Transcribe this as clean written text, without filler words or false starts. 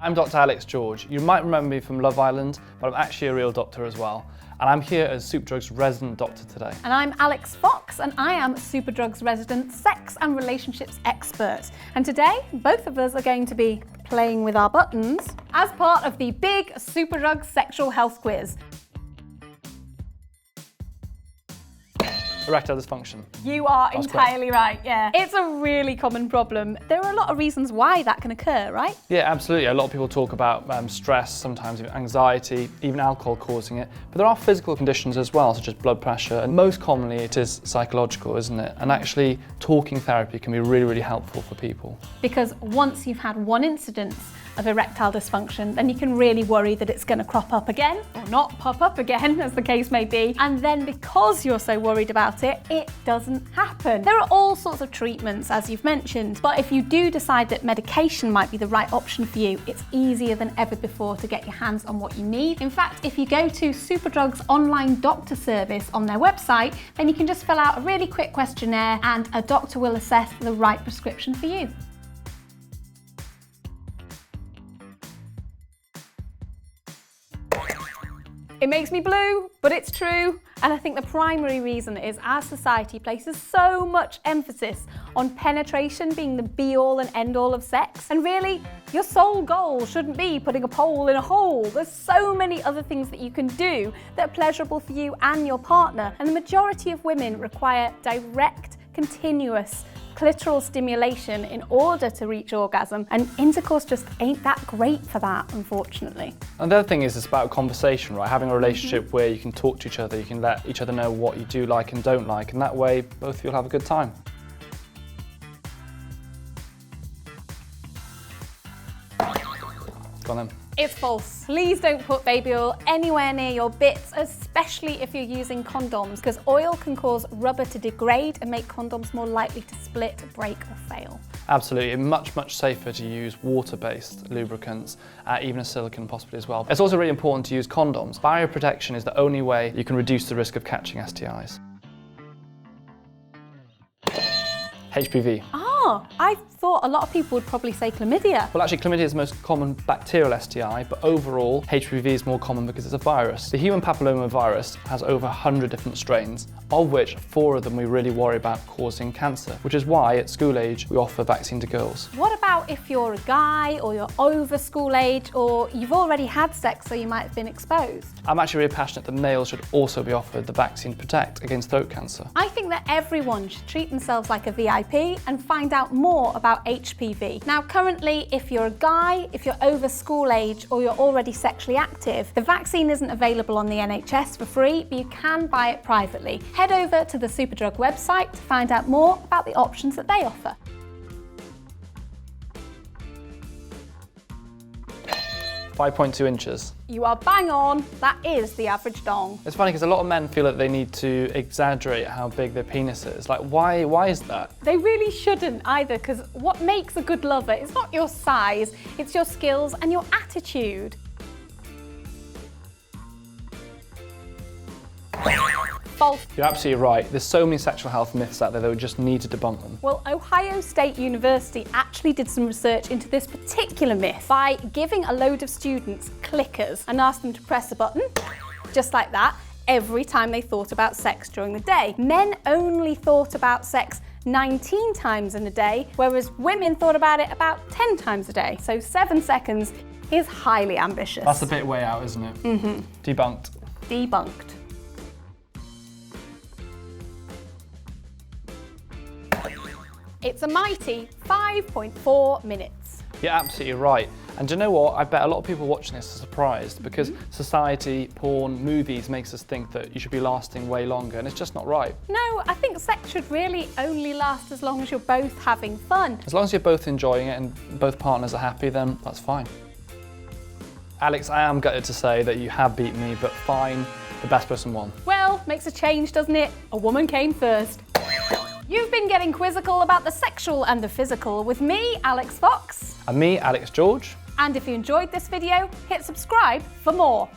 I'm Dr. Alix George. You might remember me from Love Island, but I'm actually a real doctor as well. And I'm here as Superdrug's resident doctor today. And I'm Alix Fox, and I am Superdrug's resident sex and relationships expert. And today, both of us are going to be playing with our buttons as part of the big Superdrug sexual health quiz. Erectile dysfunction. You are entirely right, yeah. It's a really common problem. There are a lot of reasons why that can occur, right? Yeah, absolutely. A lot of people talk about stress, sometimes even anxiety, even alcohol causing it. But there are physical conditions as well, such as blood pressure. And most commonly it is psychological, isn't it? And actually talking therapy can be really, really helpful for people. Because once you've had one incident of erectile dysfunction, then you can really worry that it's going to crop up again, or not pop up again, as the case may be. And then because you're so worried about it, it doesn't happen. There are all sorts of treatments, as you've mentioned, but if you do decide that medication might be the right option for you, it's easier than ever before to get your hands on what you need. In fact, if you go to Superdrug's online doctor service on their website, then you can just fill out a really quick questionnaire and a doctor will assess the right prescription for you. It makes me blue, but it's true. And I think the primary reason is our society places so much emphasis on penetration being the be-all and end-all of sex. And really, your sole goal shouldn't be putting a pole in a hole. There's so many other things that you can do that are pleasurable for you and your partner. And the majority of women require direct, continuous clitoral stimulation in order to reach orgasm, and intercourse just ain't that great for that, unfortunately. And the other thing is it's about conversation, right? Having a relationship where you can talk to each other, you can let each other know what you do like and don't like, and that way both of you will have a good time. Go on then. It's false. Please don't put baby oil anywhere near your bits, especially if you're using condoms, because oil can cause rubber to degrade and make condoms more likely to split, break or fail. Absolutely, much safer to use water-based lubricants, even a silicone possibly as well. It's also really important to use condoms. Barrier protection is the only way you can reduce the risk of catching STIs. HPV. Oh, I thought a lot of people would probably say chlamydia. Well, actually, chlamydia is the most common bacterial STI, but overall, HPV is more common because it's a virus. The human papilloma virus has over 100 different strains, of which 4 of them we really worry about causing cancer, which is why at school age we offer vaccine to girls. What about if you're a guy, or you're over school age, or you've already had sex so you might have been exposed? I'm actually really passionate that males should also be offered the vaccine to protect against throat cancer. I think that everyone should treat themselves like a VIP and find out more about HPV. Now, currently, if you're a guy, if you're over school age, or you're already sexually active, the vaccine isn't available on the NHS for free, but you can buy it privately. Head over to the Superdrug website to find out more about the options that they offer. .2 inches. You are bang on, that is the average dong. It's funny because a lot of men feel that they need to exaggerate how big their penis is. Like, why is that? They really shouldn't either, because what makes a good lover is not your size, it's your skills and your attitude. False. You're absolutely right. There's so many sexual health myths out there that we just need to debunk them. Well, Ohio State University actually did some research into this particular myth by giving a load of students clickers and asked them to press a button, just like that, every time they thought about sex during the day. Men only thought about sex 19 times in a day, whereas women thought about it about 10 times a day. So 7 seconds is highly ambitious. That's a bit way out, isn't it? Debunked. Debunked. It's a mighty 5.4 minutes. You're absolutely right. And do you know what? I bet a lot of people watching this are surprised because society, porn, movies makes us think that you should be lasting way longer, and it's just not right. No, I think sex should really only last as long as you're both having fun. As long as you're both enjoying it and both partners are happy, then that's fine. Alix, I am gutted to say that you have beaten me, but fine, the best person won. Well, makes a change, doesn't it? A woman came first. You've been getting quizzical about the sexual and the physical with me, Alix Fox. And me, Alix George. And if you enjoyed this video, hit subscribe for more.